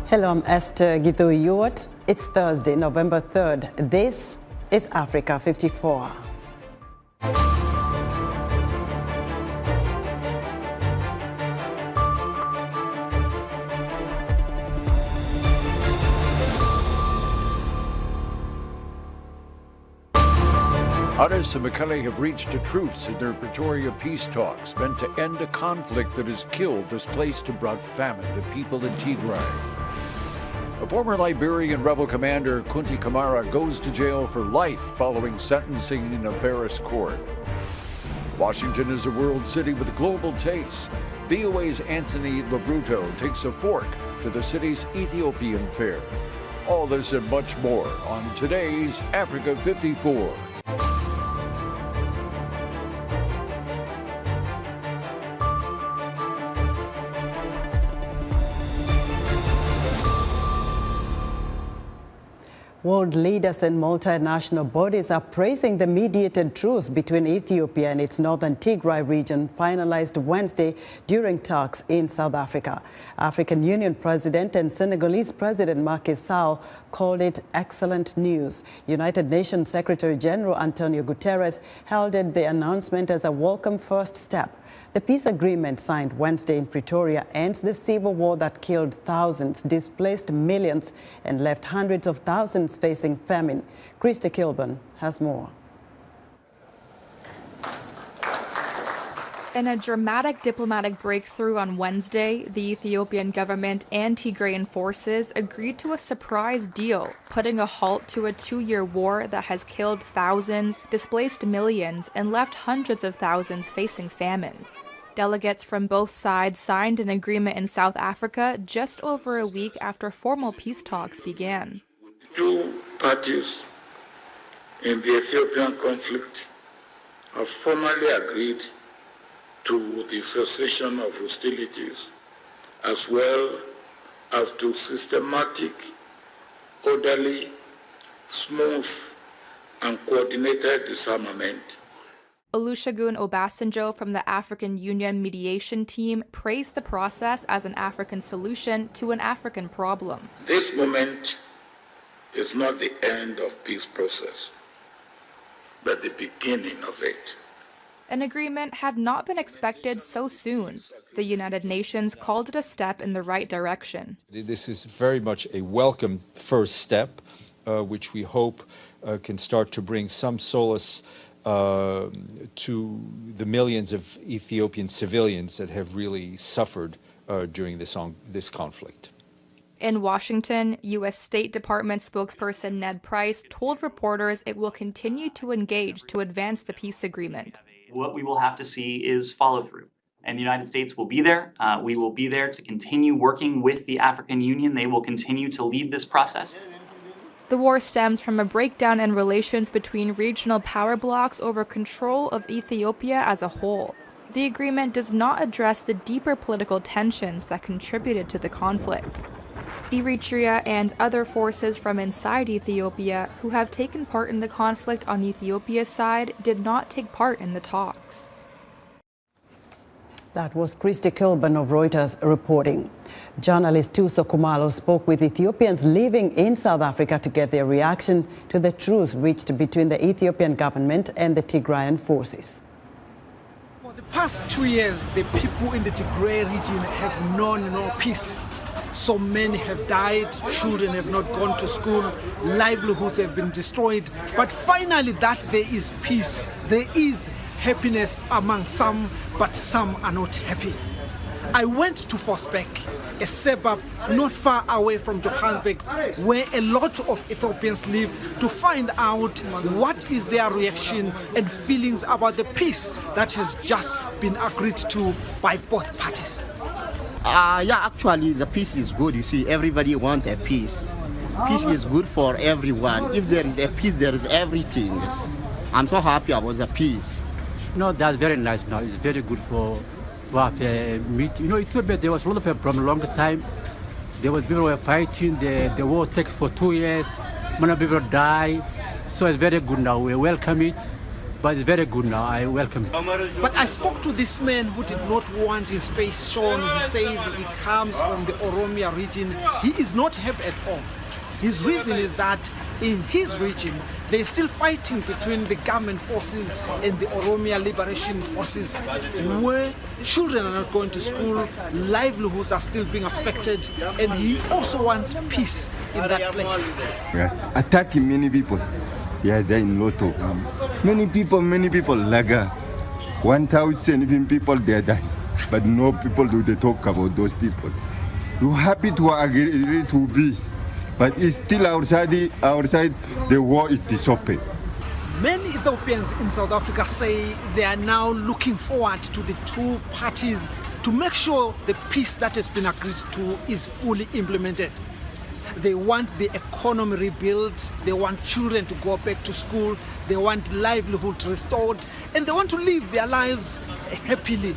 Hello, I'm Esther Githu-Ewart. It's Thursday, November 3rd. This is Africa 54. Addis and Mekele have reached a truce in their Pretoria peace talks meant to end a conflict that has killed, displaced, and brought famine to people in Tigray. A former Liberian rebel commander, Kunti Kamara, goes to jail for life following sentencing in a Paris court. Washington is a world city with global tastes. VOA's Anthony LaBruto takes a fork to the city's Ethiopian fare. All this and much more on today's Africa 54. World leaders and multinational bodies are praising the mediated truce between Ethiopia and its northern Tigray region finalized Wednesday during talks in South Africa. African Union President and Senegalese President Macky Sall called it excellent news. United Nations Secretary General Antonio Guterres heralded the announcement as a welcome first step. The peace agreement signed Wednesday in Pretoria ends the civil war that killed thousands, displaced millions, and left hundreds of thousands facing famine. Kunti Kamara has more. In a dramatic diplomatic breakthrough on Wednesday, the Ethiopian government and Tigrayan forces agreed to a surprise deal, putting a halt to a 2-year war that has killed thousands, displaced millions, and left hundreds of thousands facing famine. Delegates from both sides signed an agreement in South Africa just over a week after formal peace talks began. Two parties in the Ethiopian conflict have formally agreed to the cessation of hostilities, as well as to systematic, orderly, smooth, and coordinated disarmament. Olusegun Obasanjo from the African Union mediation team praised the process as an African solution to an African problem. This moment is not the end of peace process, but the beginning of it. An agreement had not been expected so soon. The United Nations called it a step in the right direction. This is very much a welcome first step, which we hope can start to bring some solace to the millions of Ethiopian civilians that have really suffered during this conflict. In Washington, U.S. State Department spokesperson Ned Price told reporters it will continue to engage to advance the peace agreement. What we will have to see is follow through. And the United States will be there. We will be there to continue working with the African Union. They will continue to lead this process. The war stems from a breakdown in relations between regional power blocs over control of Ethiopia as a whole. The agreement does not address the deeper political tensions that contributed to the conflict. Eritrea and other forces from inside Ethiopia who have taken part in the conflict on Ethiopia's side did not take part in the talks. That was Kunti Kamara of Reuters reporting. Journalist Tuso Kumalo spoke with Ethiopians living in South Africa to get their reaction to the truce reached between the Ethiopian government and the Tigrayan forces. For the past 2 years, the people in the Tigray region have known no peace. So many have died, children have not gone to school, livelihoods have been destroyed. But finally that there is peace, there is happiness among some, but some are not happy. I went to Vosbeek, a suburb not far away from Johannesburg, where a lot of Ethiopians live, to find out what is their reaction and feelings about the peace that has just been agreed to by both parties. Yeah, actually the peace is good. You see, everybody wants a peace. Peace is good for everyone. If there is a peace, there is everything. I'm so happy about the peace. No, that's very nice now. It's very good for have a meet. You know, Ethiopia, there was a lot of problem long time. There was people were fighting. The war took for 2 years. Many people die. So it's very good now. We welcome it. but it's very good now. I welcome it. But I spoke to this man who did not want his face shown. He says he comes from the Oromia region. He is not happy at all. His reason is that in his region, there is still fighting between the government forces and the Oromia Liberation Forces, where children are not going to school, livelihoods are still being affected, and he also wants peace in that place. Yeah, attacking many people. Yeah, they're in Loto. Many people, Laga. 1,000 even people they die. But no people do they talk about those people. You're happy to agree to peace. But it's still outside, the war is disopened. Many Ethiopians in South Africa say they are now looking forward to the two parties to make sure the peace that has been agreed to is fully implemented. They want the economy rebuilt, they want children to go back to school, they want livelihood restored, and they want to live their lives happily.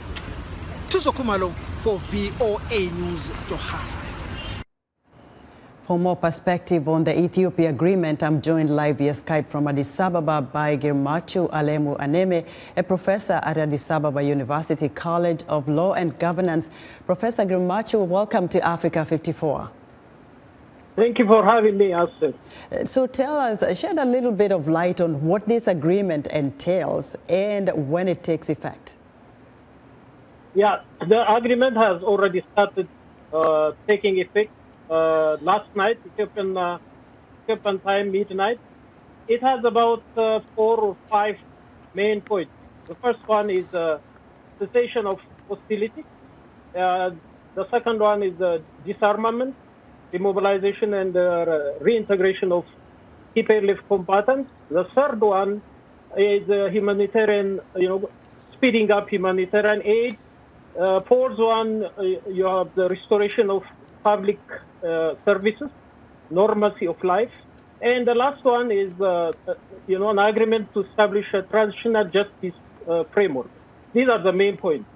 Tuso Kumalo for VOA News, Johannesburg. For more perspective on the Ethiopia agreement, I'm joined live via Skype from Addis Ababa by Girmachu Alemu Aneme, a professor at Addis Ababa University College of Law and Governance. Professor Girmachu, welcome to Africa 54. Thank you for having me, Asif. So tell us, shed a little bit of light on what this agreement entails and when it takes effect. Yeah, the agreement has already started taking effect. Last night, Ethiopian time, midnight. It has about 4 or 5 main points. The first one is cessation of hostility. The second one is disarmament, demobilization, and reintegration of TPLF combatants. The third one is humanitarian, speeding up humanitarian aid. Fourth one, you have the restoration of public services, normalcy of life. And the last one is, an agreement to establish a transitional justice framework. These are the main points.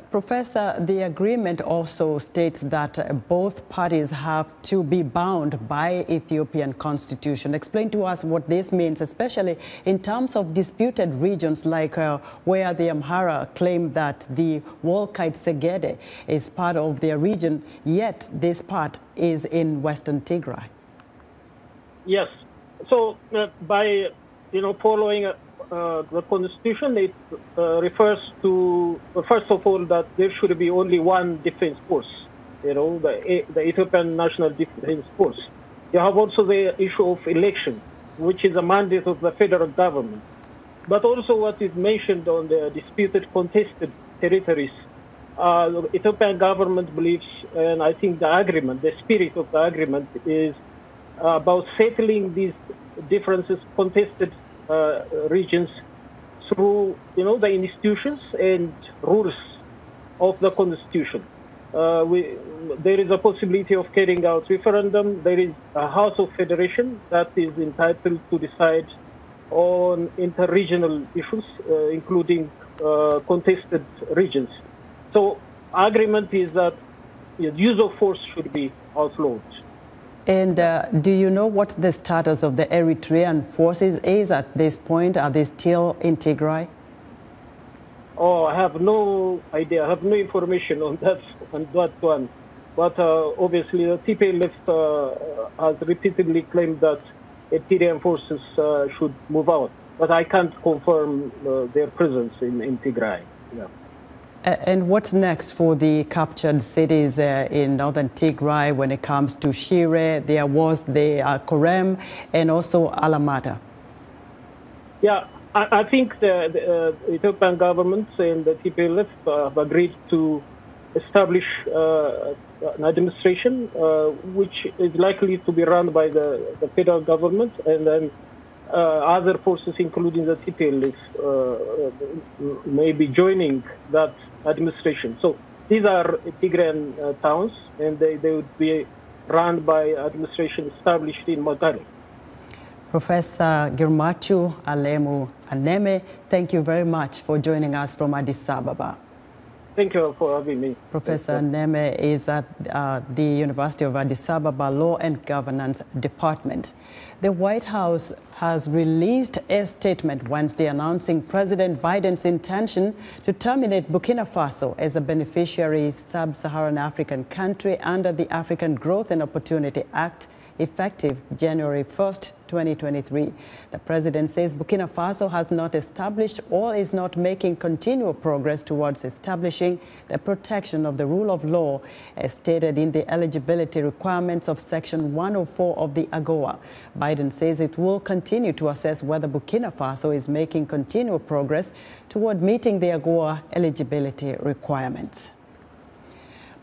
Professor, the agreement also states that both parties have to be bound by Ethiopian constitution. Explain to us what this means, especially in terms of disputed regions like where the Amhara claim that the Wolkite Segede is part of their region, yet this part is in Western Tigray. Yes. So by, following the constitution, it refers to, first of all, that there should be only one defense force, the Ethiopian National Defense Force. You have also the issue of election, which is a mandate of the federal government. But also what is mentioned on the disputed contested territories, the Ethiopian government believes, and I think the agreement, the spirit of the agreement is about settling these differences, contested regions through, the institutions and rules of the constitution. There is a possibility of carrying out referendum. There is a House of Federation that is entitled to decide on interregional issues, including contested regions. So agreement is that the use of force should be outlawed. And do you know what the status of the Eritrean forces is at this point? Are they still in Tigray? Oh, I have no idea. I have no information on that one. But obviously, the TPLF has repeatedly claimed that Eritrean forces should move out. But I can't confirm their presence in Tigray. Yeah. And what's next for the captured cities in northern Tigray when it comes to Shire? There was the Korem and also Alamata. Yeah, I think the Ethiopian government and the TPLF have agreed to establish an administration which is likely to be run by the federal government, and then other forces, including the TPLF, may be joining that administration. So these are Tigrayan towns, and they would be run by administration established in Mekele. Professor Girmachu Alemu Aneme, thank you very much for joining us from Addis Ababa. Thank you for having me. Professor Neme is at the University of Addis Ababa Law and Governance Department. The White House has released a statement Wednesday announcing President Biden's intention to terminate Burkina Faso as a beneficiary sub-Saharan African country under the African Growth and Opportunity Act, effective January 1st, 2023. The president says Burkina Faso has not established or is not making continual progress towards establishing the protection of the rule of law as stated in the eligibility requirements of Section 104 of the AGOA. Biden says it will continue to assess whether Burkina Faso is making continual progress toward meeting the AGOA eligibility requirements.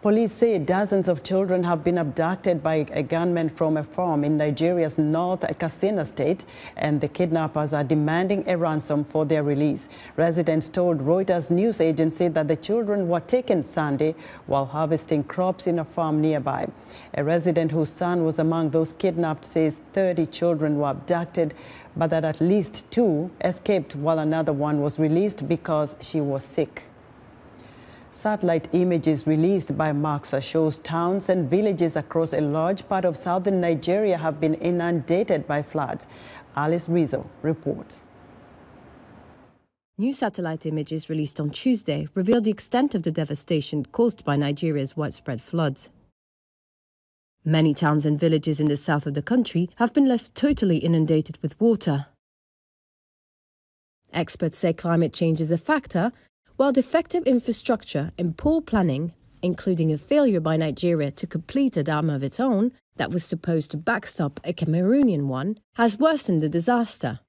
Police say dozens of children have been abducted by a gunman from a farm in Nigeria's North Katsina state, and the kidnappers are demanding a ransom for their release. Residents told Reuters news agency that the children were taken Sunday while harvesting crops in a farm nearby. A resident whose son was among those kidnapped says 30 children were abducted, but that at least 2 escaped while another one was released because she was sick. Satellite images released by Maxa shows towns and villages across a large part of southern Nigeria have been inundated by floods. Alice Rizzo reports. New satellite images released on Tuesday revealed the extent of the devastation caused by Nigeria's widespread floods. Many towns and villages in the south of the country have been left totally inundated with water. Experts say climate change is a factor, while defective infrastructure and poor planning, including a failure by Nigeria to complete a dam of its own that was supposed to backstop a Cameroonian one, has worsened the disaster.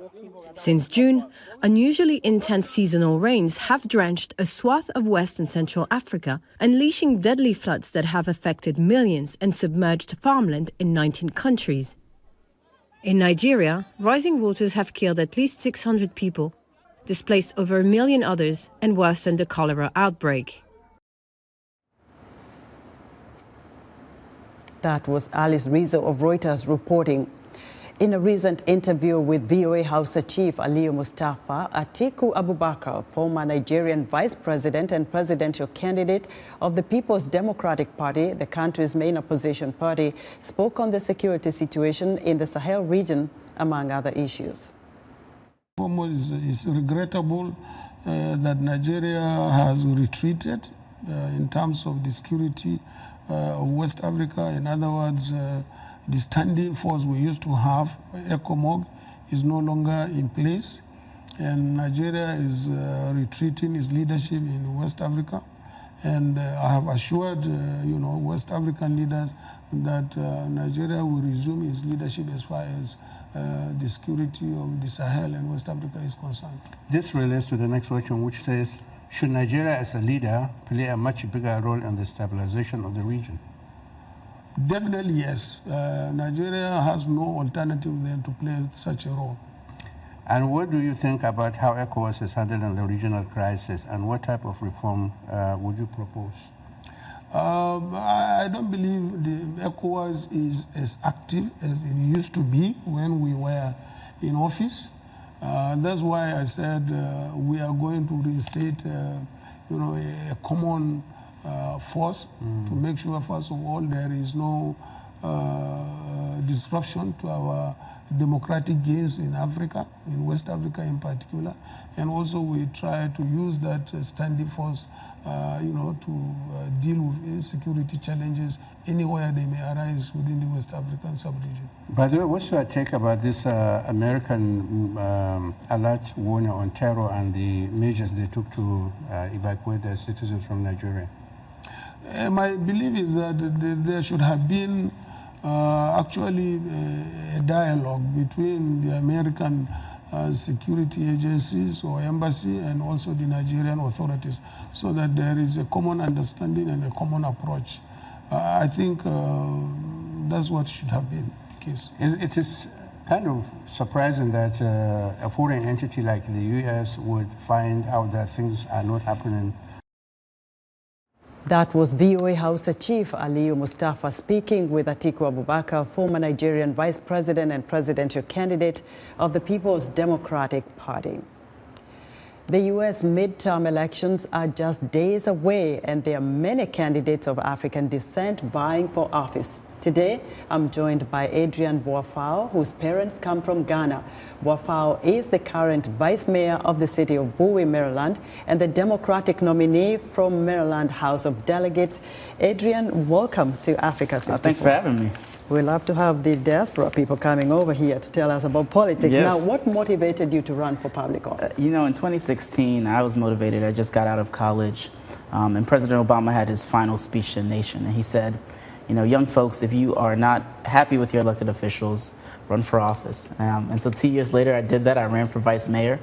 Since June, unusually intense seasonal rains have drenched a swath of West and Central Africa, unleashing deadly floods that have affected millions and submerged farmland in 19 countries. In Nigeria, rising waters have killed at least 600 people, displaced over 1 million others, and worsened the cholera outbreak. That was Alice Rizzo of Reuters reporting. In a recent interview with VOA Hausa Chief Aliyu Mustafa, Atiku Abubakar, former Nigerian vice president and presidential candidate of the People's Democratic Party, the country's main opposition party, spoke on the security situation in the Sahel region, among other issues. It's regrettable that Nigeria has retreated in terms of the security of West Africa. In other words, the standing force we used to have, ECOMOG, is no longer in place, and Nigeria is retreating its leadership in West Africa. And I have assured, West African leaders that Nigeria will resume its leadership as far as the security of the Sahel and West Africa is concerned. This relates to the next question, which says, should Nigeria as a leader play a much bigger role in the stabilization of the region? Definitely yes. Nigeria has no alternative than to play such a role. And what do you think about how ECOWAS is handling the regional crisis, and what type of reform would you propose? I don't believe the ECOWAS is as active as it used to be when we were in office. That's why I said we are going to reinstate, a common force to make sure, first of all, there is no disruption to our democratic gains in Africa, in West Africa in particular, and also we try to use that standing force, to deal with insecurity challenges anywhere they may arise within the West African sub-region. By the way, what's your take about this American alert warning on terror and the measures they took to evacuate their citizens from Nigeria? My belief is that there should have been actually a dialogue between the American security agencies or embassy and also the Nigerian authorities, so that there is a common understanding and a common approach. I think that's what should have been the case. It is kind of surprising that a foreign entity like the U.S. would find out that things are not happening. That was VOA Hausa Chief Aliyu Mustafa speaking with Atiku Abubakar, former Nigerian vice president and presidential candidate of the People's Democratic Party. The U.S. midterm elections are just days away, and there are many candidates of African descent vying for office. Today, I'm joined by Adrian Boafao, whose parents come from Ghana. Boafao is the current vice mayor of the city of Bowie, Maryland, and the Democratic nominee from Maryland House of Delegates. Adrian, welcome to Africa. Thanks for having me. We love to have the diaspora people coming over here to tell us about politics. Yes. Now, what motivated you to run for public office? In 2016, I was motivated. I just got out of college, and President Obama had his final speech to the nation, and he said, young folks, if you are not happy with your elected officials, run for office. And so 2 years later, I did that. I ran for vice mayor,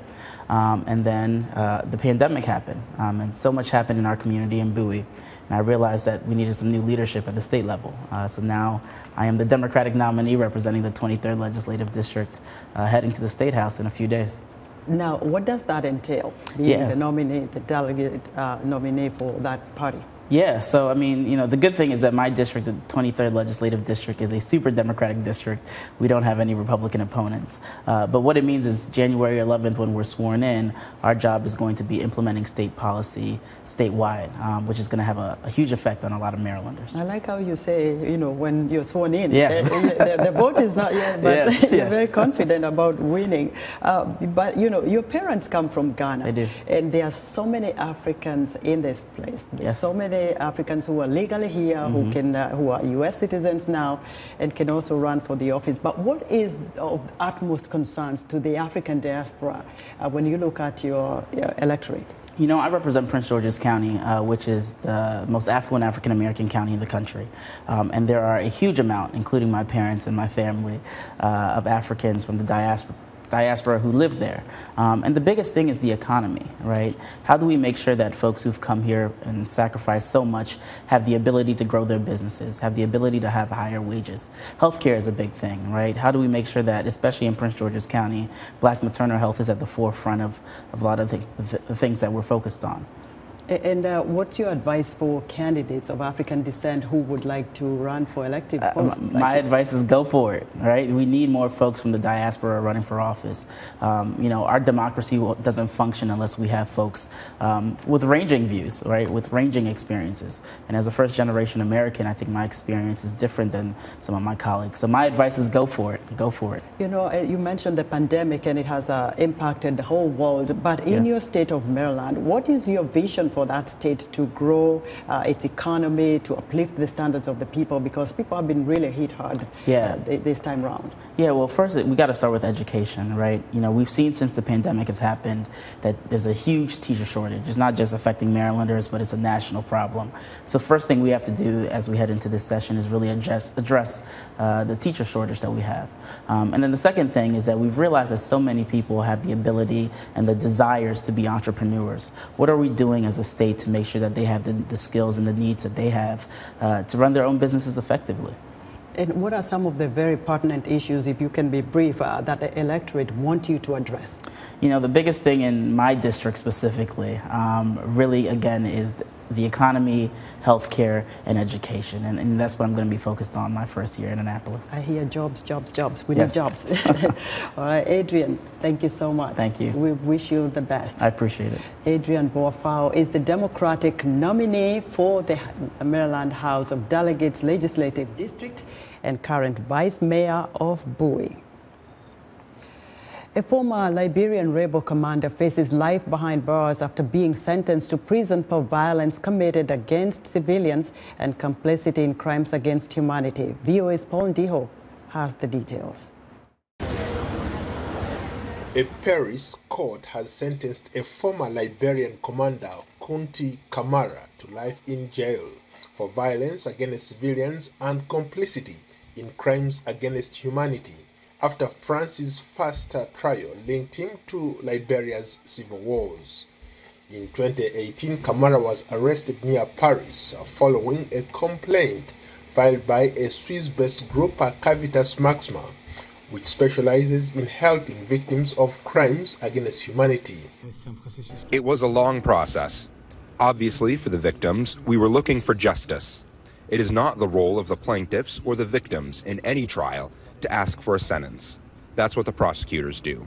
and then the pandemic happened, and so much happened in our community in Bowie. And I realized that we needed some new leadership at the state level. So now I am the Democratic nominee representing the 23rd Legislative District, heading to the State House in a few days. Now, what does that entail, being the nominee, the delegate nominee for that party? Yeah, so the good thing is that my district, the 23rd Legislative District, is a super Democratic district. We don't have any Republican opponents. But what it means is January 11th, when we're sworn in, our job is going to be implementing state policy statewide, which is going to have a huge effect on a lot of Marylanders. I like how you say, when you're sworn in. Yeah. The vote is not yet, but you're very confident about winning. But, your parents come from Ghana. They do. And there are so many Africans in this place. There's so many Africans who are legally here, who are U.S. citizens now, and can also run for the office. But what is of utmost concerns to the African diaspora when you look at your electorate? I represent Prince George's County, which is the most affluent African-American county in the country. And there are a huge amount, including my parents and my family, of Africans from the diaspora who live there. And the biggest thing is the economy, right? How do we make sure that folks who've come here and sacrificed so much have the ability to grow their businesses, have the ability to have higher wages? Healthcare is a big thing, right? How do we make sure that, especially in Prince George's County, Black maternal health is at the forefront of a lot of the things that we're focused on? And what's your advice for candidates of African descent who would like to run for elected posts? My advice is go for it, right? We need more folks from the diaspora running for office. Our democracy doesn't function unless we have folks with ranging views, right? With ranging experiences. And as a first-generation American, I think my experience is different than some of my colleagues. So my advice is go for it. Go for it. You mentioned the pandemic, and it has impacted the whole world. But in your state of Maryland, what is your vision for that state to grow its economy, to uplift the standards of the people, because people have been really hit hard this time round? Yeah, well, first, we got to start with education, right? We've seen since the pandemic has happened that there's a huge teacher shortage. It's not just affecting Marylanders, but it's a national problem. So the first thing we have to do as we head into this session is really address the teacher shortage that we have. And then the second thing is that we've realized that so many people have the ability and the desires to be entrepreneurs. What are we doing as a state to make sure that they have the skills and the needs that they have to run their own businesses effectively? And what are some of the very pertinent issues, if you can be brief, that the electorate want you to address? The biggest thing in my district specifically, really, again, is the economy, healthcare, and education. And that's what I'm going to be focused on my first year in Annapolis. I hear jobs, jobs, jobs. We need jobs. All right, Adrian, thank you so much. Thank you. We wish you the best. I appreciate it. Adrian Boafao is the Democratic nominee for the Maryland House of Delegates Legislative District and current vice mayor of Bowie. A former Liberian rebel commander faces life behind bars after being sentenced to prison for violence committed against civilians and complicity in crimes against humanity. VOA's Paul Ndiho has the details. A Paris court has sentenced a former Liberian commander, Kunti Kamara, to life in jail for violence against civilians and complicity in crimes against humanity, after France's first trial linked him to Liberia's civil wars. In 2018, Kamara was arrested near Paris following a complaint filed by a Swiss-based group, Cavitas Maxima, which specializes in helping victims of crimes against humanity. It was a long process. Obviously, for the victims, we were looking for justice. It is not the role of the plaintiffs or the victims in any trial to ask for a sentence. That's what the prosecutors do.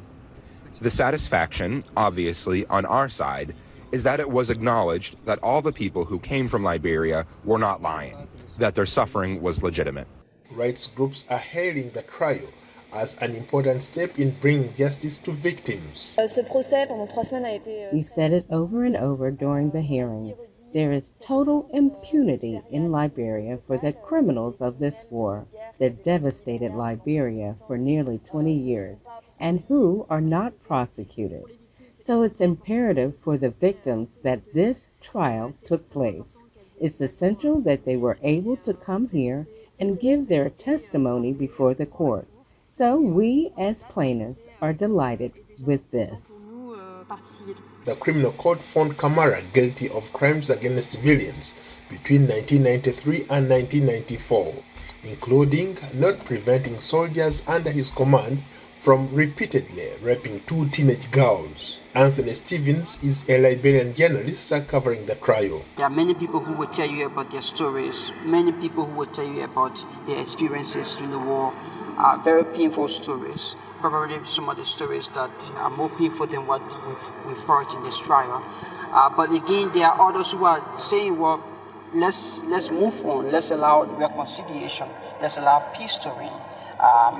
The satisfaction, obviously, on our side, is that it was acknowledged that all the people who came from Liberia were not lying, that their suffering was legitimate. Rights groups are hailing the trial as an important step in bringing justice to victims. We said it over and over during the hearings. There is total impunity in Liberia for the criminals of this war that devastated Liberia for nearly 20 years and who are not prosecuted. So it's imperative for the victims that this trial took place. It's essential that they were able to come here and give their testimony before the court. So we as plaintiffs are delighted with this. The criminal court found Kamara guilty of crimes against civilians between 1993 and 1994, including not preventing soldiers under his command from repeatedly raping 2 teenage girls. Anthony Stevens is a Liberian journalist covering the trial. There are many people who will tell you about their stories, many people who will tell you about their experiences during the war, very painful stories. Probably some of the stories that are more painful than what we've heard in this trial. But again, there are others who are saying, well, let's move on, let's allow reconciliation, let's allow peace to reign.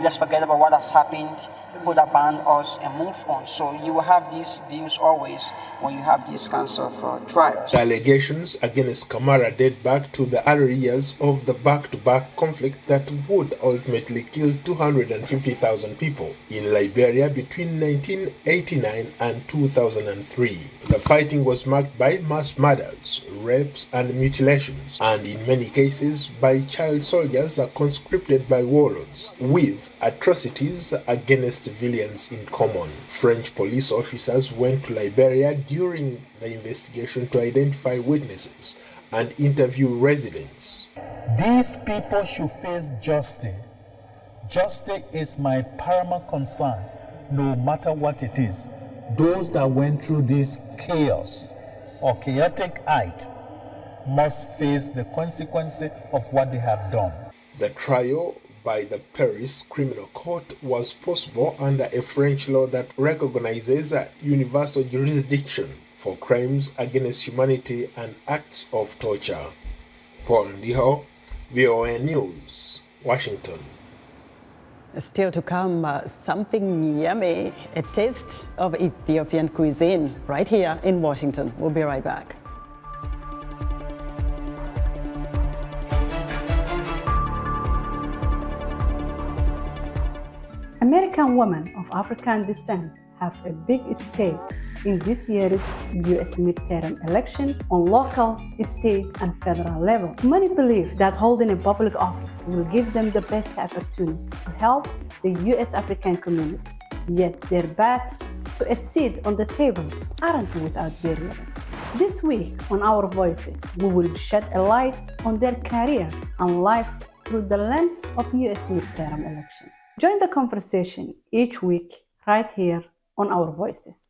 Let's forget about what has happened, put upon us and move on. So you will have these views always when you have these kinds of trials. The allegations against Kamara date back to the early years of the back-to-back conflict that would ultimately kill 250,000 people in Liberia between 1989 and 2003. The fighting was marked by mass murders, rapes and mutilations, and in many cases by child soldiers conscripted by warlords, with atrocities against civilians in common. French police officers went to Liberia during the investigation to identify witnesses and interview residents. These people should face justice. Justice is my paramount concern, no matter what it is. Those that went through this chaos or chaotic act must face the consequences of what they have done. The trial by the Paris Criminal Court was possible under a French law that recognizes a universal jurisdiction for crimes against humanity and acts of torture. Paul Ndiho, VOA News, Washington. Still to come, something yummy, a taste of Ethiopian cuisine right here in Washington. We'll be right back. American women of African descent have a big stake in this year's U.S. midterm election on local, state, and federal level. Many believe that holding a public office will give them the best opportunity to help the U.S. African communities. Yet their paths to a seat on the table aren't without barriers. This week on Our Voices, we will shed a light on their career and life through the lens of U.S. midterm election. Join the conversation each week right here on Our Voices.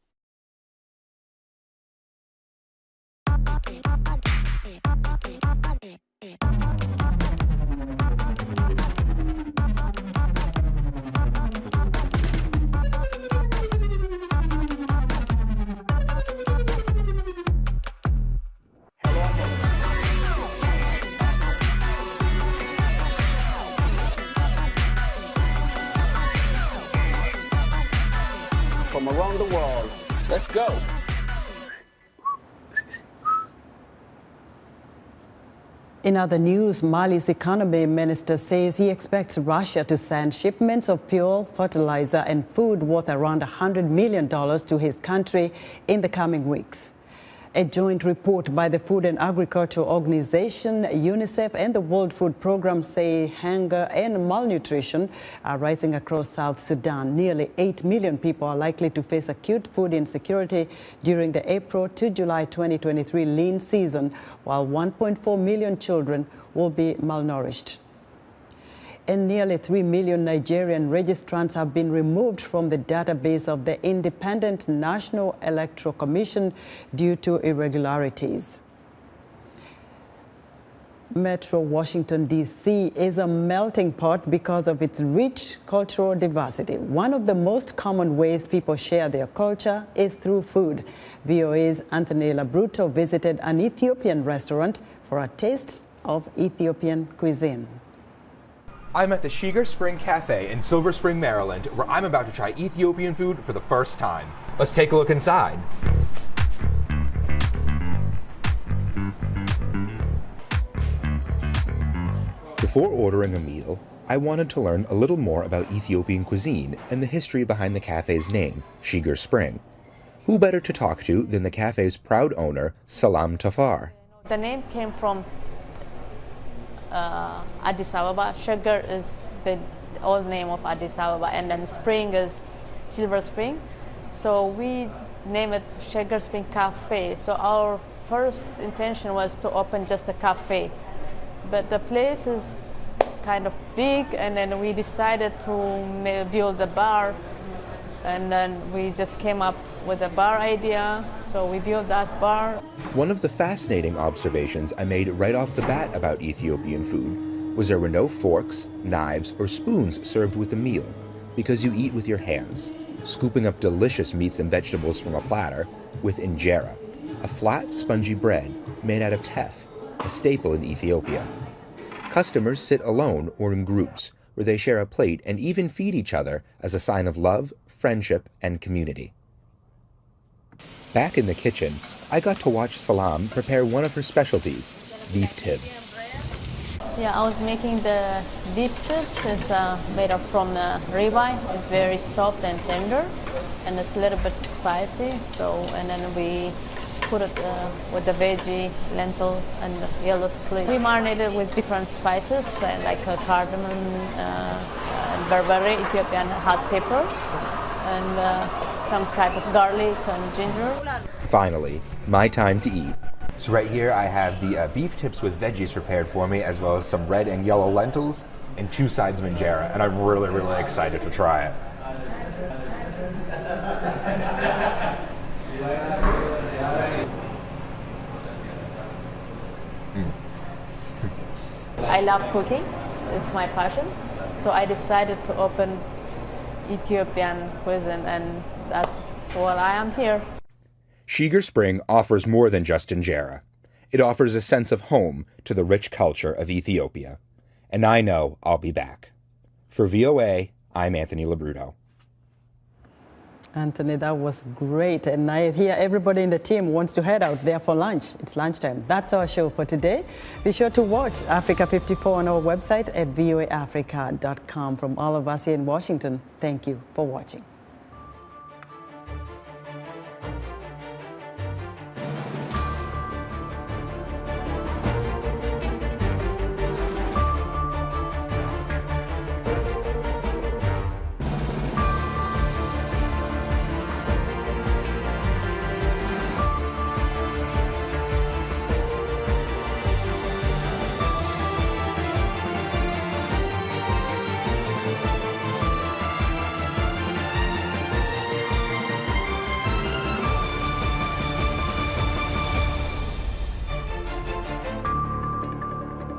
From around the world. Let's go. In other news, Mali's economy minister says he expects Russia to send shipments of fuel, fertilizer and food worth around $100 million to his country in the coming weeks. A joint report by the Food and Agriculture Organization, UNICEF and the World Food Programme say hunger and malnutrition are rising across South Sudan. Nearly 8 million people are likely to face acute food insecurity during the April to July 2023 lean season, while 1.4 million children will be malnourished. And nearly 3 million Nigerian registrants have been removed from the database of the Independent National Electoral Commission due to irregularities. Metro Washington, D.C. is a melting pot because of its rich cultural diversity. One of the most common ways people share their culture is through food. VOA's Anthony LaBruto visited an Ethiopian restaurant for a taste of Ethiopian cuisine. I'm at the Shiger Spring Cafe in Silver Spring, Maryland, where I'm about to try Ethiopian food for the first time. Let's take a look inside. Before ordering a meal, I wanted to learn a little more about Ethiopian cuisine and the history behind the cafe's name, Shiger Spring. Who better to talk to than the cafe's proud owner, Salam Tafar? The name came from Addis Ababa. Shiger is the old name of Addis Ababa, and then spring is Silver Spring. So we named it Shiger Spring Cafe. So our first intention was to open just a cafe. But the place is kind of big, and then we decided to build a bar, and then we just came up with a bar idea, so we built that bar. One of the fascinating observations I made right off the bat about Ethiopian food was there were no forks, knives, or spoons served with the meal, because you eat with your hands, scooping up delicious meats and vegetables from a platter with injera, a flat, spongy bread made out of teff, a staple in Ethiopia. Customers sit alone or in groups, where they share a plate and even feed each other as a sign of love, friendship, and community. Back in the kitchen, I got to watch Salam prepare one of her specialties, beef tibs. Yeah, I was making the beef tibs. It's made up from ribeye. It's very soft and tender, and it's a little bit spicy. So, and then we put it with the veggie, lentil, and yellow split. We marinated with different spices, like cardamom, and berbere, Ethiopian hot pepper, and some type of garlic and ginger. Finally, my time to eat. So right here I have the beef tips with veggies prepared for me, as well as some red and yellow lentils and 2 sides of injera, and I'm really, really excited to try it. I love cooking, it's my passion, so I decided to open Ethiopian cuisine, and that's why I am here. Shiger Spring offers more than just injera. It offers a sense of home to the rich culture of Ethiopia. And I know I'll be back. For VOA, I'm Anthony LaBruto. Anthony, that was great. And I hear everybody in the team wants to head out there for lunch. It's lunchtime. That's our show for today. Be sure to watch Africa 54 on our website at voaafrica.com. From all of us here in Washington, thank you for watching.